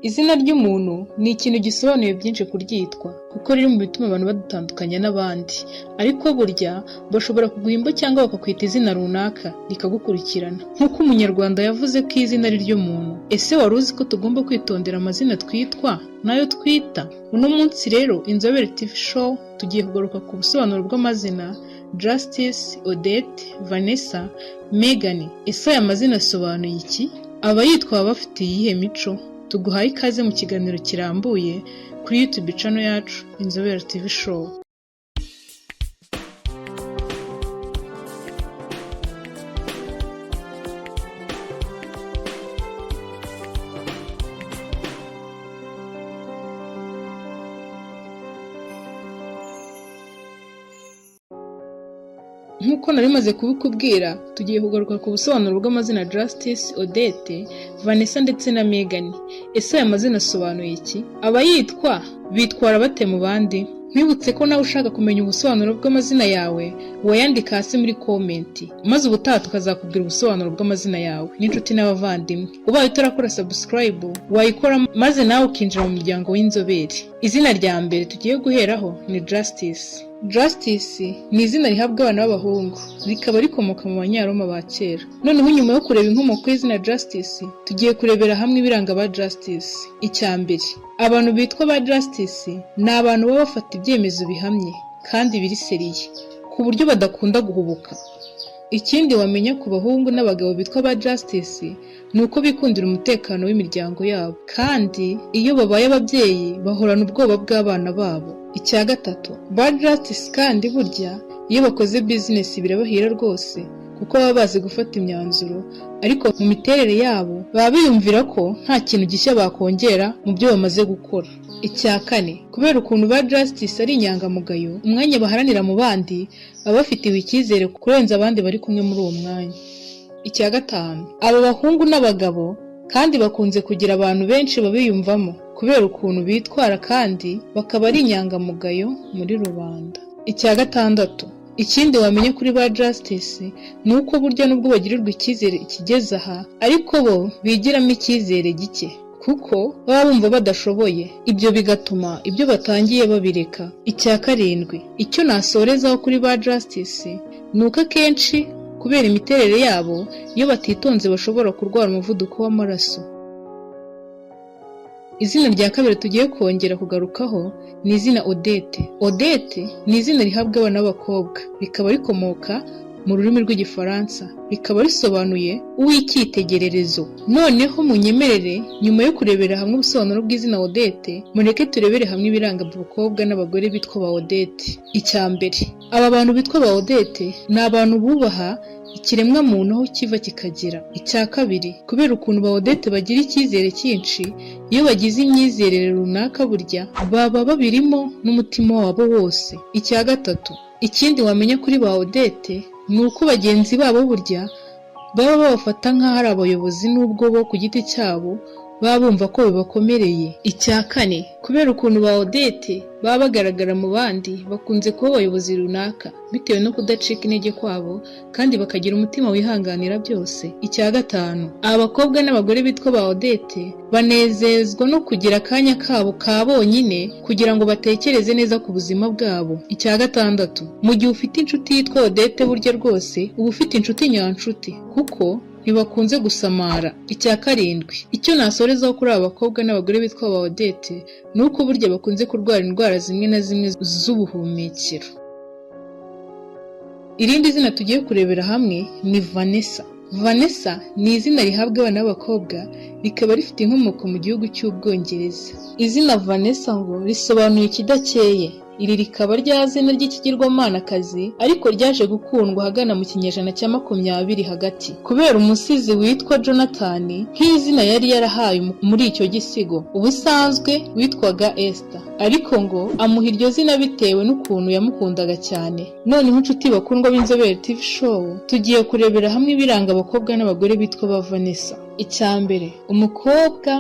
Izina ry'umuntu ni ikintu gisobanuye byinshi kuryitwa kuko riri mu bituma abantu badutandukanya n'abandi, ariko burya bashobora kuguhimba cyangwa bakakwita izina runaka rikagukurikirana. Nk'uko umunyarwanda yavuze ko izina ari ryo muntu. Ese wari uzi ko tugomba kwitondera amazina twitwa nayo twita? Uno munsi rero Inzobere TV show tugiye kugaruka ku busobanuro bw'amazina Justus, Odette, Vanessa, Megan. Ese aya mazina asobanuye iki? Abayitwa baba bafite iyihe mico? Tuguhaye ikaze mu kiganiro kirambuye kuri YouTube channel yacu Inzobere TV show. Nk'uko nari maze kubikubwira, tugiye kugaruka ku busobanuro bw'amazina Justus, Odette, Vanessa ndetse na Megan. Ese aya mazina asobanuye iki? Abayitwa bitwara bate mu bandi? Nkwibutse ko nawe ushaka kumenya ubusobanuro bw'amazina yawe, wayandika hasi muri komenti, maze ubutaha tukazakubwira ubusobanuro bw'amazina yawe n'inshuti n'abavandimwe. Ubaye utarakora subscribe, wayikora maze nawe ukinjira mu muryango w'inzobere. Izina rya mbere tugiye guheraho ni Justus. Justus ni izina rihabwa abana b'abahungu, rikaba rikomoka mu Banyaroma ba kera. Noneho nyuma yo kureba inkomoko y'izina Justus, tugiye kurebera hamwe ibiranga ba Justus. Icya mbere, abantu bitwa ba Justus ni abantu baba bafata ibyemezo bihamye kandi biri seriye, ku buryo badakunda guhubuka. Ikindi wamenya ku bahungu n'abagabo bitwa ba Justus ni uko bikundira umutekano w'imiryango yabo, kandi iyo babaye ababyeyi bahorana ubwoba bw'abana babo. Icya gatatu, ba Justus kandi burya iyo bakoze business birabahira rwose kuko baba bazi gufata imyanzuro, ariko mu miterere yabo baba biyumvira ko nta kintu gishya bakongera mu byo bamaze gukora. Icya kane, kubera ukuntu ba Justus ari inyangamugayo, umwanya baharanira mu bandi baba bafitiwe icyizere kurenza abandi bari kumwe muri uwo mwanya. Icya gatanu, abo bahungu n'abagabo kandi bakunze kugira abantu benshi babiyumvamo kubera ukuntu bitwara kandi bakaba ari inyangamugayo muri rubanda. Icya gatandatu, ikindi wamenye kuri ba Justus ni uko burya nubwo bagirirwa icyizere kigeze aha, ariko bo bigiramo icyizere gike kuko baba bumva badashoboye, ibyo bigatuma ibyo batangiye babireka. Icya karindwi, icyo nasorezaho kuri ba Justus ni uko akenshi kubera imiterere yabo iyo batitonze bashobora kurwara umuvuduko w'amaraso. Izina rya kabiri tugiye kongera kugarukaho ni izina Odette. Odette ni izina rihabwa abana b'abakobwa, rikaba rikomoka mu rurimi rw'igifaransa, rikaba risobanuye uw'icyitegererezo. Noneho munyemerere nyuma yo kurebera hamwe ubusobanuro bw'izina Odette, mureke turebere hamwe ibiranga abakobwa n'abagore bitwa ba Odette. Icya mbere, aba bantu bitwa ba Odette ni abantu bubaha ikiremwa muntu aho kiva kikagera. Icya kabiri, kubera ukuntu ba Odette bagira icyizere cyinshi, iyo bagize imyizerere runaka burya baba babirimo n'umutima wabo wose. Icya gatatu, ikindi wamenya kuri ba Odette ni uko bagenzi babo burya baba babafata nk'aho ari abayobozi n'ubwo bo ku giti cyabo baba bumva ko bibakomereye. Icya kane, kubera ukuntu ba Odette baba bagaragara mu bandi bakunze kuba abayobozi runaka bitewe no kudacika intege kwabo kandi bakagira umutima wihanganira byose. Icya gatanu, abakobwa n'abagore bitwa ba Odette banezezwa no kugira akanya kabo ka bonyine kugira ngo batekereze neza ku buzima bwabo. Icya gatandatu, mu gihe ufite inshuti yitwa Odette burya rwose uba ufite inshuti nyanshuti kuko ntibakunze gusamara. Icya karindwi, icyo nasorezaho kuri aba bakobwa n'abagore bitwa ba Odette ni uko burya bakunze kurwara indwara zimwe na zimwe z'ubuhumekero. Irindi zina tugiye kurebera hamwe ni Vanessa. Vanessa ni izina rihabwa abana b'abakobwa, rikaba rifite inkomoko mu gihugu cy'Ubwongereza. Izina Vanessa ngo risobanuye ikidakeye. Iri rikaba rya zina ry'ikigirwamanakazi ariko ryaje gukundwa hagana mu kinyejana cya 20 hagati kubera umusizi witwa Jonathan nk'izina yari yarahaye muri icyo gisigo. Ubusanzwe witwaga Esther, ariko ngo amuha iryo zina bitewe n'ukuntu yamukundaga cyane. None nk'inshuti bakundwa b'Inzobere TV show tugiye kurebera hamwe ibiranga abakobwa n'abagore bitwa ba Vanessa. Icya mbere, umukobwa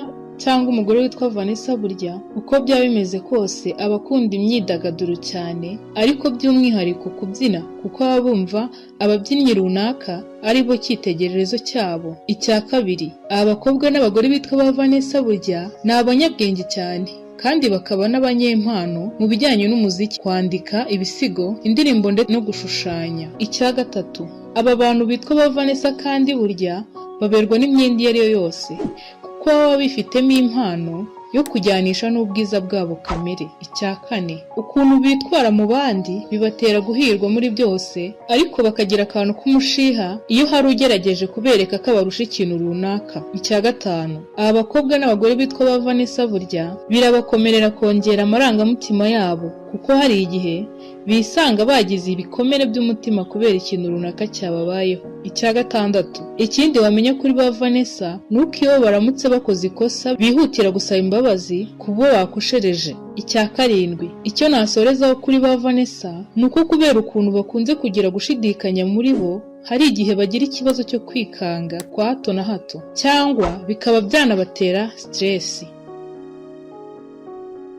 cyangwa umugore witwa Vanessa burya uko byaba bimeze kose aba akunda imyidagaduro cyane, ariko by'umwihariko kubyina kuko baba bumva ababyinnyi runaka ari bo cyitegererezo cyabo. Icya kabiri, aba bakobwa n'abagore bitwa ba Vanessa burya ni abanyabwenge cyane kandi bakaba n'abanyempano mu bijyanye n'umuziki, kwandika ibisigo, indirimbo ndetse no gushushanya. Icya gatatu, aba bantu bitwa ba Vanessa kandi burya baberwa n'imyenda iyo ari yo yose kuko baba bifitemo impano yo kujyanisha n'ubwiza bwabo kamere. Icya kane, ukuntu bitwara mu bandi bibatera guhirwa muri byose, ariko bakagira akantu k'umushiha iyo hari ugerageje kubereka ko abarusha ikintu runaka. Icya gatanu, aba bakobwa n'abagore bitwa ba Vanessa burya birabakomerera kongera amarangamutima yabo kuko hari igihe bisanga bagize ibikomere by'umutima kubera ikintu runaka cyababayeho. Icya gatandatu, ikindi wamenya kuri ba Vanessa nuko iyo baramutse bakoze ikosa bihutira gusaba imbabazi ku bo bakoshereje. Icya karindwi, icyo nasorezaho kuri ba Vanessa nuko kubera ukuntu bakunze kugira gushidikanya muri bo, hari igihe bagira ikibazo cyo kwikanga kwa hato na hato cyangwa bikaba byanabatera stress.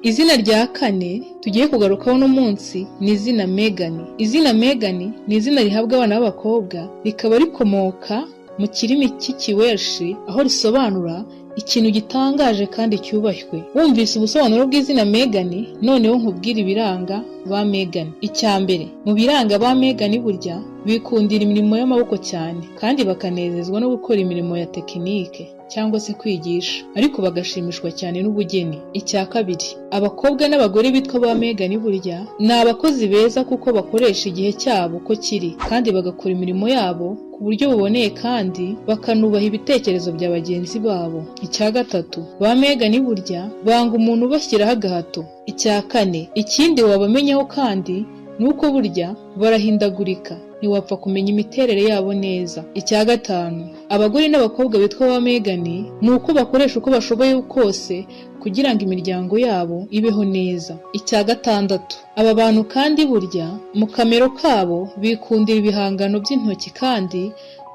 Izina rya kane tugiye kugarukaho no munsi ni izina Megan. Izina Megan ni izina rihabwa abana b'abakobwa, rikaba rikomoka mu kirimi cy'ikiwelshi aho risobanura ikintu gitangaje kandi cyubashywe. Wumvise ubusobanuro bw'izina Megan, noneho nkubwira ibiranga ba Megan. Icya mbere, mu biranga ba Megan burya bikundira imirimo y'amaboko cyane kandi bakanezezwa no gukora imirimo ya tekinike cyangwa se kwigisha, ariko bagashimishwa cyane n'ubugeni. Icya kabiri, abakobwa n'abagore bitwa ba Megan burya ni abakozi beza kuko bakoresha igihe cyabo uko kiri kandi bagakora imirimo yabo ku buryo buboneye kandi bakanubaha ibitekerezo bya bagenzi babo. Icya gatatu, ba Megan burya banga umuntu ubashyiraho agahato. Icya kane, ikindi wabamenyaho kandi nuko burya barahindagurika, ntiwapfa kumenya imiterere yabo neza. Icya gatanu, abagore n'abakobwa bitwa ba Megan ni uko bakoresha uko bashoboye kose kugira ngo imiryango yabo ibeho neza. Icya gatandatu, aba bantu kandi burya mu kamero kabo bikundira ibihangano by'intoki kandi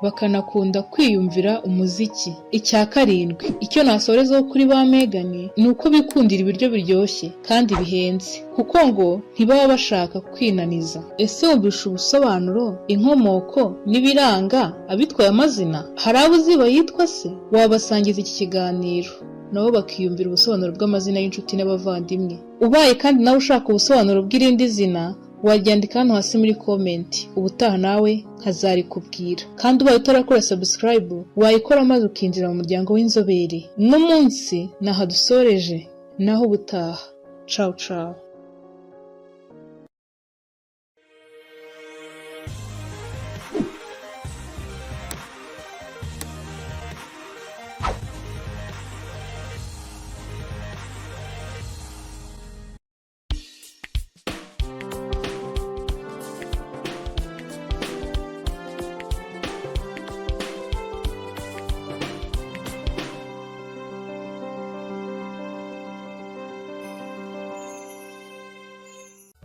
bakanakunda kwiyumvira umuziki. Icya karindwi, icyo nasorezaho kuri ba Megan ni uko bikundira ibiryo biryoshye kandi bihenze kuko ngo ntibaba bashaka kwinaniza. Ese wumvishe ubusobanuro, inkomoko n'ibiranga abitwaye amazina? Hari abo uziba yitwa se? Wabasangiza iki kiganiro nabo bakiyumvira ubusobanuro bw'amazina y'inshuti n'abavandimwe. Ubaye kandi nawe ushaka ubusobanuro bw'irindi zina, waryandika hano hasi muri comment, ubutaha nawe nkazarikubwira. Kandi ubaye utarakora subscribe wayikora maze ukinjira mu muryango w'inzobere. No munsi naha dusoreje, naho ubutaha. Ciao ciao.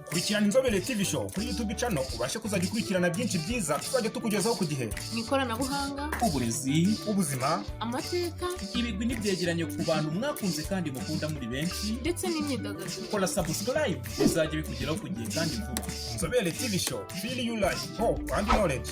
Kurikirana Inzobere TV show kuri YouTube channel ubashe kuzajya ukurikirana byinshi byiza tuzajya tukugezaho ku gihe. Ikoranabuhanga, uburezi, ubuzima, amateka, ibigwi n'ibyegeranyo ku bantu mwakunze kandi mukunda muri benshi, ndetse n'imyidagaduro. Kora subscribe bizajya bikugeraho ku gihe kandi vuba. Inzobere TV show, feel you life, hope and knowledge.